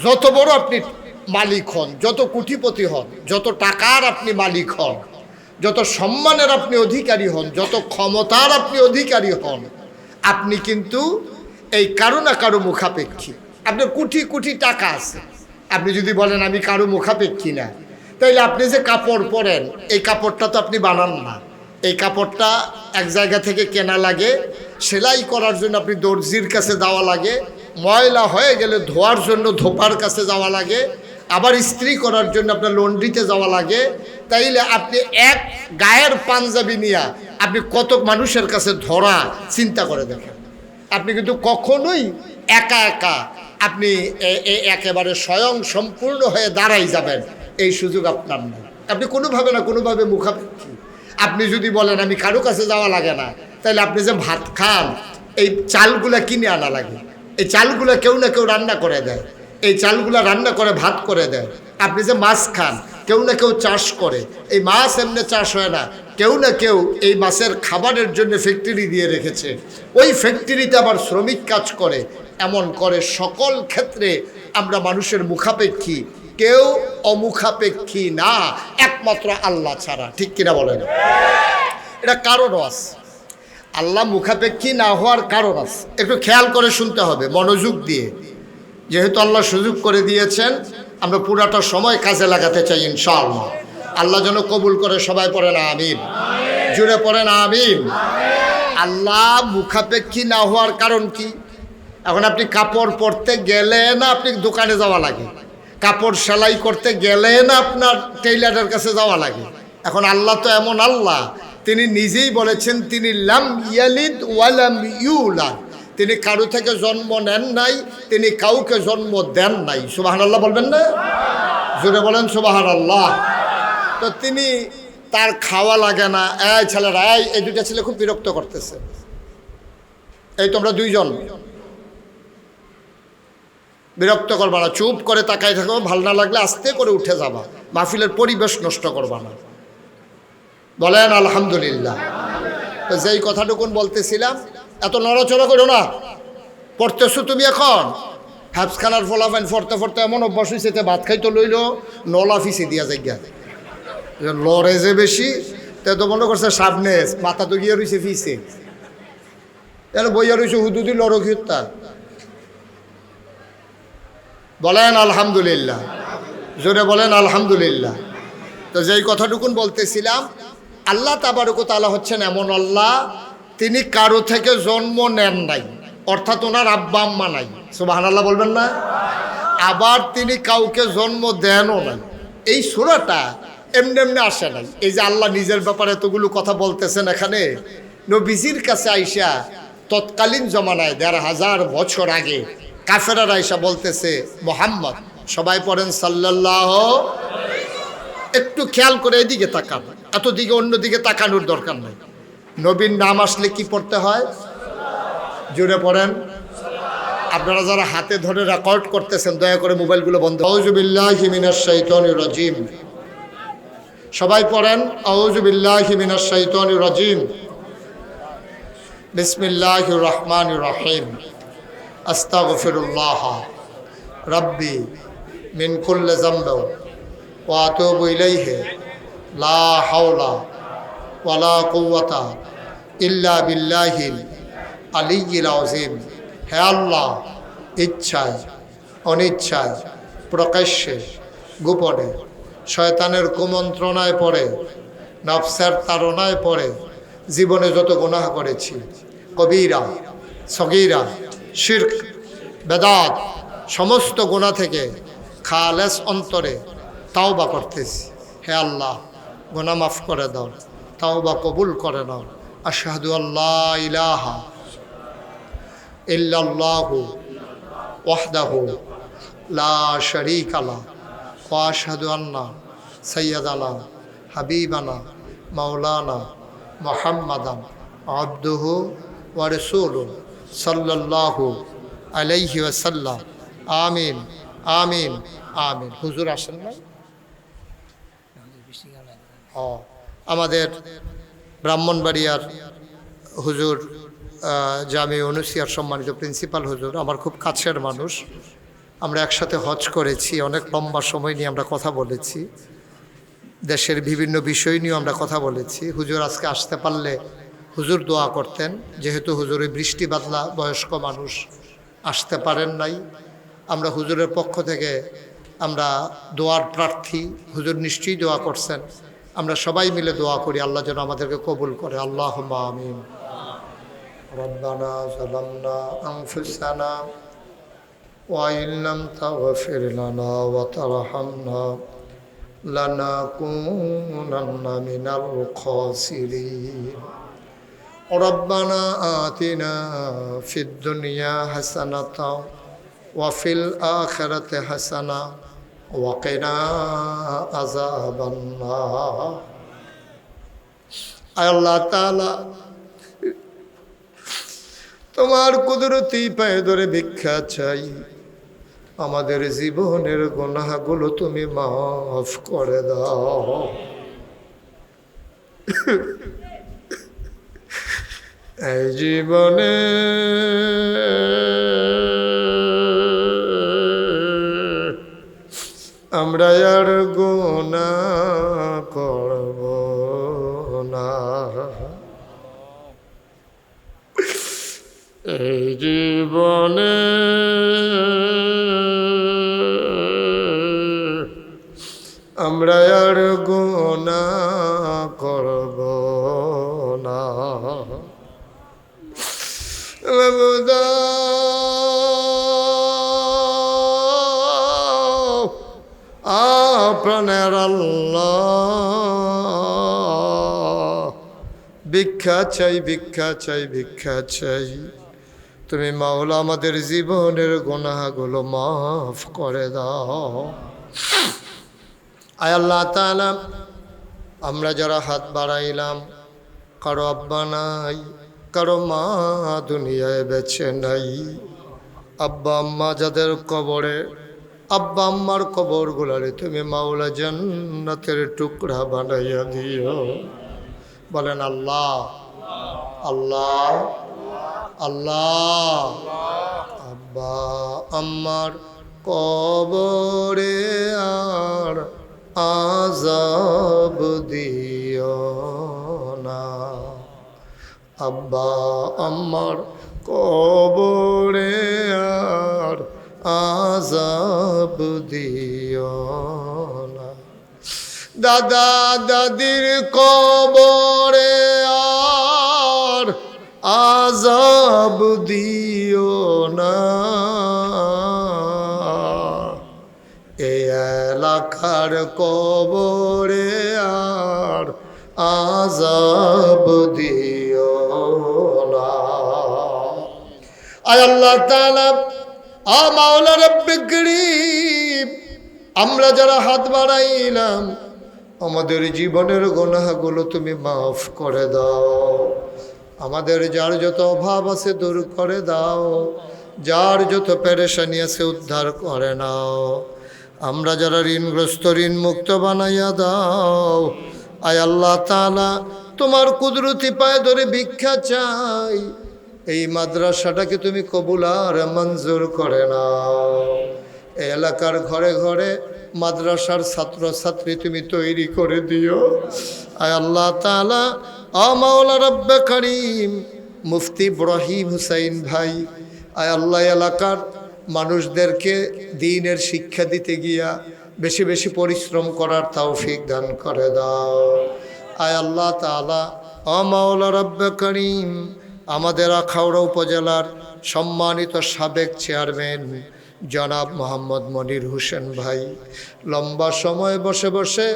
যত বড় আপনি মালিক হন, যত কোটিপতি হন, যত টাকার আপনি মালিক হন, যত সম্মানের আপনি অধিকারী হন, যত ক্ষমতার আপনি অধিকারী হন, আপনি কিন্তু এই কারো না কারো মুখাপেক্ষী। আপনার কোটি কোটি টাকা আছে, আপনি যদি বলেন আমি কারো মুখাপেক্ষী না, তাইলে আপনি যে কাপড় পরেন, এই কাপড়টা তো আপনি বানান না। এই কাপড়টা এক জায়গা থেকে কেনা লাগে, সেলাই করার জন্য আপনি দর্জির কাছে যাওয়া লাগে, ময়লা হয়ে গেলে ধোয়ার জন্য ধোপার কাছে যাওয়া লাগে, আবার ইস্ত্রি করার জন্য আপনার লন্ড্রিতে যাওয়া লাগে। তাইলে আপনি এক গায়ের পাঞ্জাবি নিয়ে আপনি কত মানুষের কাছে ধরা, চিন্তা করে দেখেন। আপনি কিন্তু কখনোই একা একা আপনি একেবারে স্বয়ং সম্পূর্ণ হয়ে দাঁড়াই যাবেন, এই সুযোগ আপনার নেই। আপনি কোনোভাবে না কোনোভাবে মুখাপেক্ষী। আপনি যদি বলেন আমি কারো কাছে যাওয়া লাগে না, তাহলে আপনি যে ভাত খান, এই চালগুলা কিনে আনা লাগে। এই চালগুলা কেউ না কেউ রান্না করে দেয়, এই চালগুলা রান্না করে ভাত করে দেয়। আপনি যে মাছ খান, কেউ না কেউ চাষ করে। এই মাছ এমনি চাষ হয় না, কেউ না কেউ এই মাছের খাবারের জন্য ফ্যাক্টরি দিয়ে রেখেছে, ওই ফ্যাক্টরিতে আবার শ্রমিক কাজ করে। এমন করে সকল ক্ষেত্রে আমরা মানুষের মুখাপেক্ষী, কেউ অমুখাপেক্ষী না, একমাত্র আল্লাহ ছাড়া। ঠিক কিনা বলেন? এটা কারণও আছে, আল্লাহ মুখাপেক্ষী না হওয়ার কারণ আছে। একটু খেয়াল করে শুনতে হবে, মনোযোগ দিয়ে। যেহেতু আল্লাহ সুযোগ করে দিয়েছেন, আমরা পুরাটা সময় কাজে লাগাতে চাই ইনশাআল্লাহ। আল্লাহ যেন কবুল করে। সবাই পড়েন আমিন, জুড়ে পড়েন আমিন। আল্লাহ মুখাপেক্ষী না হওয়ার কারণ কি? এখন আপনি কাপড় পরতে গেলে না আপনি দোকানে যাওয়া লাগে, কাপড় সেলাই করতে গেলে না আপনার টেইলারের কাছে যাওয়া লাগে। এখন আল্লাহ তো এমন আল্লাহ, তিনি নিজেই বলেছেন তিনি লাম ইয়ালিদ ওয়ালাম ইউলাদ, তিনি কারো থেকে জন্ম নেন নাই, তিনি কাউকে জন্ম দেন নাই। সুবহানাল্লাহ বলবেন না? জোরে বলেন সুবহানাল্লাহ। তো তিনি, তার খাওয়া লাগে না। এই ছেলেরা, এই দুইটা ছেলে খুব বিরক্ত করতেছে, এই তোমরা দুইজন বিরক্ত করবা না, চুপ করে তাকাই থাকো, ভালো না লাগলে আস্তে করে উঠে যাবা, মাহফিলের পরিবেশ নষ্ট করবা না। বলেন আলহামদুলিল্লাহ। তো যেই কথাটুকুন বলতেছিলাম, এত নড়াচড়া করো না, পড়তেছো তুমি এখন হ্যাপসখানার ফলাফাইন ফরতে ফরতে এমন অভ্যাস হয়েছে, ভাত খাইতো লইল নলা ফিসে দিয়া যাইয়া লড়ে যে বেশি, তে তো মনে করছে সামনে মাথা তো গিয়ে রয়েছে ফিসে, এর বইয়া রয়েছে হুদুদি লড়কিতা। বলেন আলহামদুলিল্লাহ, জোরে বলেন আলহামদুলিল্লাহ। তো যেই কথাটুকুন বলতেছিলাম, আল্লাহ তাবারক ওয়া তাআলা হচ্ছেন এমন আল্লাহ, তিনি কারো থেকে জন্ম নেন নাই, অর্থাৎ ওনার আব্বা আম্মা নাই। সুবহানাল্লাহ বলবেন না? আবার তিনি কাউকে জন্ম দেনও না। এই সূরাটা এমনি এমনি আসে নাই। এই যে আল্লাহ নিজের ব্যাপারে এতগুলো কথা বলতেছেন এখানে, নবীজির কাছে আইসা তৎকালীন জমানায় ১৫০০ বছর আগে কাফেরারা আইসা বলতেছে মোহাম্মদ, সবাই পড়েন সাল্লাল্লাহু। একটু খেয়াল করে এদিকে তাকান, এত দিকে অন্যদিকে তাকানোর দরকার নাই। নবীর নাম আসলে কি পড়তে হয়? জোরে পড়েন। আপনারা যারা হাতে ধরে রেকর্ড করতেছেন দয়া করে মোবাইলগুলো বন্ধ। আউযু বিল্লাহি মিনাশ শাইতানির রাজিম। সবাই পড়েন আউযু বিল্লাহি মিনাশ শাইতানির রাজিম। বিসমিল্লাহির রহমানির রহিম। আস্তাগফিরুল্লাহ রাব্বি মিন কুল্লি যামবি ওয়া আতুবু ইলাইহি লা হাওলা ওয়ালা কুওয়াতা ইল্লা বিল্লাহিল আলিয়্যিল আযীম। হে আল্লাহ, ইচ্ছায় অনিচ্ছায় প্রকাশ্যে গোপনে শয়তানের কুমন্ত্রণায় পড়ে নফসের তাড়নায় পড়ে জীবনে যত গুনাহ করেছি, কবিরা সগীরা শিরক বেদাত সমস্ত গুনাহ থেকে খালেস অন্তরে তাওবা করতেছি। হে আল্লাহ, গুনাহ মাফ করে দাও, তাওবা কবুল করে নাও। আশহাদু আল্লা ইলাহা ইল্লাল্লাহু ওয়াহদাহু লা শারীকা লাহু ওয়া আশহাদু আন্না সাইয়্যিদানা হাবিবানা মাওলানা মুহাম্মাদান আবদুহু ওয়া রাসূলুহু সাল্লাল্লাহু আলাইহি ওয়াসাল্লাম। আমিন আমিন আমিন। হুজুর আসেন না? আমাদের ব্রাহ্মণবাড়িয়ার হুজুর জামে অনুসিয়ার সম্মানিত প্রিন্সিপাল হুজুর আমার খুব কাছের মানুষ। আমরা একসাথে হজ করেছি, অনেক লম্বা সময় নিয়ে আমরা কথা বলেছি, দেশের বিভিন্ন বিষয় নিয়েও আমরা কথা বলেছি। হুজুর আজকে আসতে পারলে হুজুর দোয়া করতেন, যেহেতু হুজুরের বৃষ্টি বাদলা বয়স্ক মানুষ আসতে পারেন নাই। আমরা হুজুরের পক্ষ থেকে আমরা দোয়ার প্রার্থী, হুজুর নিশ্চয়ই দোয়া করছেন। আমরা সবাই মিলে দোয়া করি আল্লাহ যেন আমাদেরকে কবুল করে। আল্লাহুম্মা আমিন। রব্বানা যালামনা আনফুসানা ওয়া ইন লাম তাগফির লানা ওয়া তারহামনা লানাকুনান্না মিনাল খাসিরিন। রব্বানা আতিনা ফিদ দুনিয়া হাসানাতাও ওয়া ফিল আখিরাতি হাসানা ওয়া কিনা আযাবান নার। আল্লাহ তাআলা, তোমার কুদরতি পায়ে ধরে ভিক্ষা চাই, আমাদের জীবনের গুনাহগুলো তুমি মাফ করে দাও। এই জীবনে আমরা আর গুনাহ করব না। এই জীবনে আমরা আর গুনাহ করব না। বাবুদা প্রাণের আল্লাহ, ভিক্ষা চাই ভিক্ষা চাই ভিক্ষা চাই, তুমি মাওলা আমাদের জীবনের গুনাহগুলো মাফ করে দাও। আয় আল্লাহ তাআলা, আমরা যারা হাত বাড়াইলাম, কারো আব্বা নাই, কারো মা দুনিয়ায় বেঁচে নাই, আব্বা আম্মা যাদের কবরে, আব্বা আম্মার কবর গুলারে তুমি মাওলা জান্নাতের টুকরা বানাইয়া দিও। বলেন আল্লাহ আল্লাহ আল্লাহ। আব্বা আম্মার কবরে আর আযাব দিও না। আব্বা আম্মার কবরে আর আযাব দিও না। দাদা দাদির কবরে আর আযাব দিও না। তার কবরে আর আযাব দিও না। আয় আল্লাহ তাআলা, মাওলা রব্বে করিম, আমরা যারা হাত বাড়াইলাম আমাদের জীবনের গুনাহগুলো তুমি মাফ করে দাও। আমাদের যার যত অভাব আছে দূর করে দাও, যার যত পেরেশানি আছে উদ্ধার করে নাও। আমরা যারা ঋণগ্রস্ত ঋণ মুক্ত বানাইয়া দাও। আয় আল্লাহ তাআলা, তোমার কুদরতি পায়ে ধরে ভিক্ষা চাই, এই মাদ্রাসাটাকে তুমি কবুল আর মঞ্জুর করে নাও। এই এলাকার ঘরে ঘরে মাদ্রাসার ছাত্র ছাত্রী তুমি তৈরি করে দিও। আয় আল্লাহ তাআলা, মাওলা রব্বে করিম, মুফতি ইব্রাহিম হুসাইন ভাই, আয় আল্লাহ এলাকার মানুষদেরকে দ্বীনের শিক্ষা দিতে গিয়া বেশি বেশি পরিশ্রম করার তৌফিক দান করে দাও। আয় আল্লাহ তাআলা, মাওলা রব্বে করিম, আমাদের আখাউড়া উপজেলার সম্মানিত সাবেক চেয়ারম্যান জনাব মোহাম্মদ মনির হোসেন ভাই লম্বা সময় বসে বসে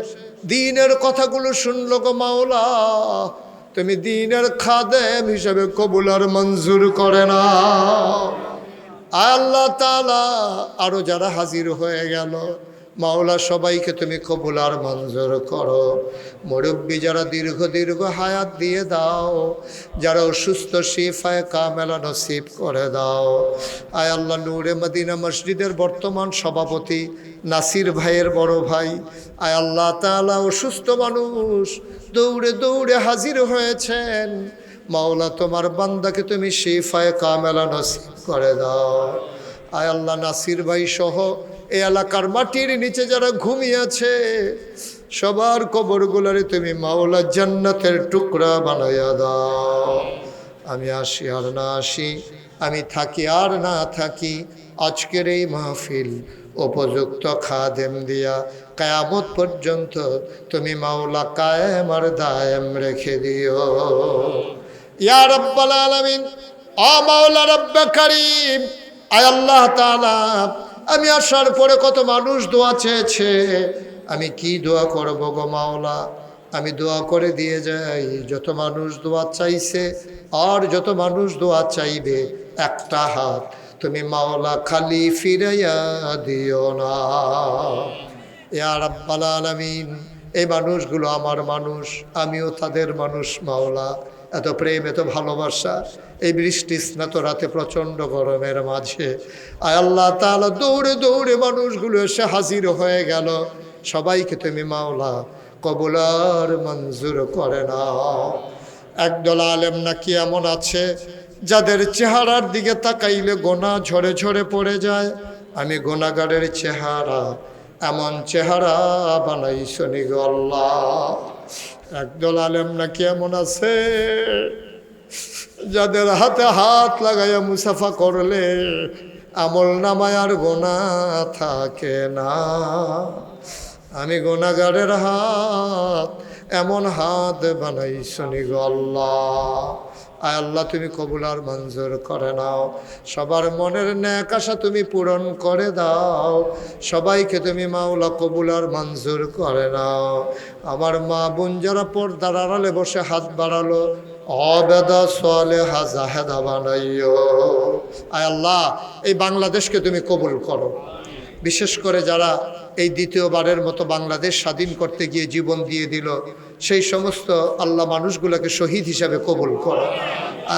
দ্বীনের কথাগুলো শুনলো গো মাওলা, তুমি দ্বীনের খাদেম হিসেবে কবুল আর মঞ্জুর করে না। আল্লাহ তাআলা, আরো যারা হাজির হয়ে গেল মাওলা সবাইকে তুমি কবুল আর মঞ্জুর করো। মুরব্বী যারা দীর্ঘ দীর্ঘ হায়াত দিয়ে দাও, যারা অসুস্থ শিফায়ে কামেলা নসিব করে দাও। আয় আল্লাহ, নূরে মদিনা মসজিদের বর্তমান সভাপতি নাসির ভাইয়ের বড় ভাই, আয় আল্লাহ তাআলা, অসুস্থ মানুষ দৌড়ে দৌড়ে হাজির হয়েছেন, মাওলা তোমার বান্দাকে তুমি শিফায়ে কামেলা নসিব করে দাও। আয় আল্লাহ, নাসির ভাই সহ এই এলাকার মাটির নিচে যারা ঘুমিয়েছে সবার কবরগুলারে তুমি মাওলা জান্নাতের টুকরা বানাইয়া দাও। আমি আসি আর না আসি, আমি থাকি আর না থাকি, আজকের এই মাহফিল উপযুক্ত খাদেম দিয়া কিয়ামত পর্যন্ত তুমি মাওলা কায়েম আর দায়েম রেখে দিও। ইয়া রাব্বাল আলামিন, মাওলা রব্বে করিম, আয় আল্লাহ তাআলা, আমি আসার পরে কত মানুষ দোয়া চেয়েছে, আমি কি দোয়া করব গো মাওলা? আমি দোয়া করে দিয়ে যাই, যত মানুষ দোয়া চাইছে আর যত মানুষ দোয়া চাইবে, একটা হাত তুমি মাওলা খালি ফিরাইয়া দিও না। ইয়া রাব্বাল আলামিন, এই মানুষগুলো আমার মানুষ, আমিও তাদের মানুষ মাওলা। এত প্রেম, এত ভালোবাসা, এই বৃষ্টি স্নাত রাতে প্রচণ্ড গরমের মাঝে আয় আল্লাহ তাআলা দৌড়ে দৌড়ে মানুষগুলো এসে হাজির হয়ে গেল। সবাইকে তুমি মাওলা কবুল আর মঞ্জুর করে নাও। একদল আলেম নাকি এমন আছে যাদের চেহারার দিকে তাকাইলে গোনা ঝরে ঝরে পড়ে যায়। আমি গোনাগারের চেহারা, এমন চেহারা বানাইছনি গো আল্লাহ। একদল আলেম নাকি এমন আছে যাদের হাতে হাত লাগাইয়া মুসাফা করলে আমল নামায় আর গোনা থাকে না। আমি গোনাগারের হাত, এমন হাত বানাইছনি গো আল্লাহ। আয় আল্লাহ, তুমি কবুল আর মঞ্জুর করে নাও। সবার মনের ন্যাক আশা তুমি পূরণ করে দাও। সবাইকে তুমি মাওলা কবুল আর মঞ্জুর করে নাও। আমার মা বোন যারা পর্দার আড়ালে বসে হাত বাড়ালো, অবেদা সালেহা জাহেদা বানাইও। আয় আল্লাহ, এই বাংলাদেশকে তুমি কবুল করো। বিশেষ করে যারা এই দ্বিতীয়বারের মতো বাংলাদেশ স্বাধীন করতে গিয়ে জীবন দিয়ে দিল, সেই সমস্ত আল্লাহ মানুষগুলোকে শহীদ হিসাবে কবুল করো।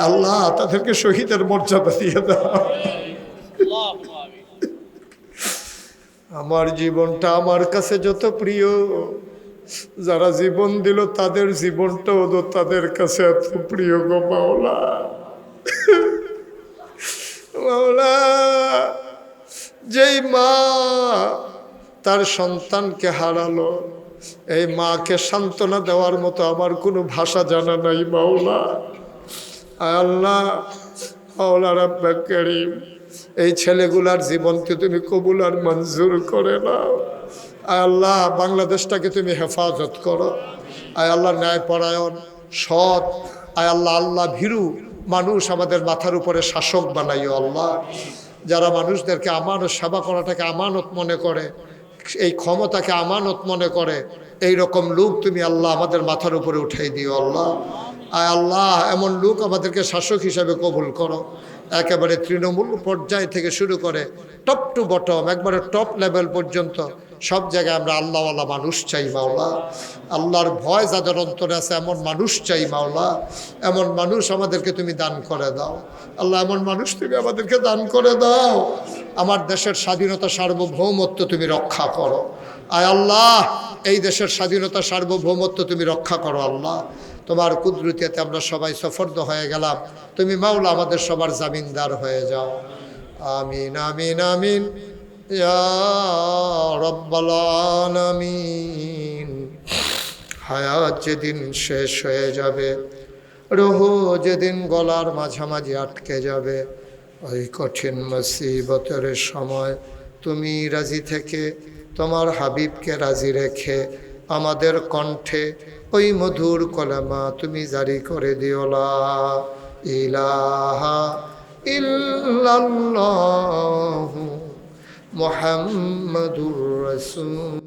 আল্লাহ, তাদেরকে শহীদের মর্যাদা দিয়ে দাও। আমার জীবনটা আমার কাছে যত প্রিয়, যারা জীবন দিল তাদের জীবনটাও তো তাদের কাছে এত প্রিয় গো মাওলা। মাওলা, যেই মা তার সন্তানকে হারালো, এই মাকে সান্ত্বনা দেওয়ার মতো আমার কোনো ভাষা জানা নাই মাওলা। আল্লাহ, মাওলা রব্বে করিম, এই ছেলেগুলার জীবনকে তুমি কবুল আর মঞ্জুর করে নাও। আয় আল্লাহ, বাংলাদেশটাকে তুমি হেফাজত করো। আয় আল্লাহ, ন্যায়পরায়ণ, সৎ, আয় আল্লাহ, আল্লাহ ভীরু মানুষ আমাদের মাথার উপরে শাসক বানাইও আল্লাহ। যারা মানুষদেরকে আমানত সেবা করাটাকে আমানত মনে করে, এই ক্ষমতাকে আমানত মনে করে এই রকম লোক তুমি আল্লাহ আমাদের মাথার উপরে উঠাই দিও আল্লাহ। আয় আল্লাহ, এমন লোক আমাদেরকে শাসক হিসাবে কবুল করো, একেবারে তৃণমূল পর্যায় থেকে শুরু করে টপ টু বটম, একবারে টপ লেভেল পর্যন্ত সব জায়গায় আমরা আল্লাহওয়ালা মানুষ চাই মাওলা। আল্লাহর ভয় যাদের অন্তরে আছে এমন মানুষ চাই মাওলা। এমন মানুষ আমাদেরকে তুমি দান করে দাও আল্লাহ, এমন মানুষ তুমি আমাদেরকে দান করে দাও। আমার দেশের স্বাধীনতা সার্বভৌমত্ব তুমি রক্ষা করো। আয় আল্লাহ, এই দেশের স্বাধীনতা সার্বভৌমত্ব তুমি রক্ষা করো আল্লাহ। তোমার কুদরতিতে আমরা সবাই সফর্দ হয়ে গেলাম, তুমি মাওলা আমাদের সবার জামিনদার হয়ে যাও। আমিন আমিন আমিন ইয়া রাব্বাল আলামিন। হায়াত যেদিন শেষ হয়ে যাবে, রুহ যেদিন গলার মাঝামাঝি আটকে যাবে, ওই কঠিন মুসিবতের সময় তুমি রাজি থেকে তোমার হাবিবকে রাজি রেখে আমাদের কণ্ঠে ওই মধুর কলেমা তুমি জারি করে দিও লা ইলাহা ইল্লাল্লাহু মুহাম্মাদুর রাসূল।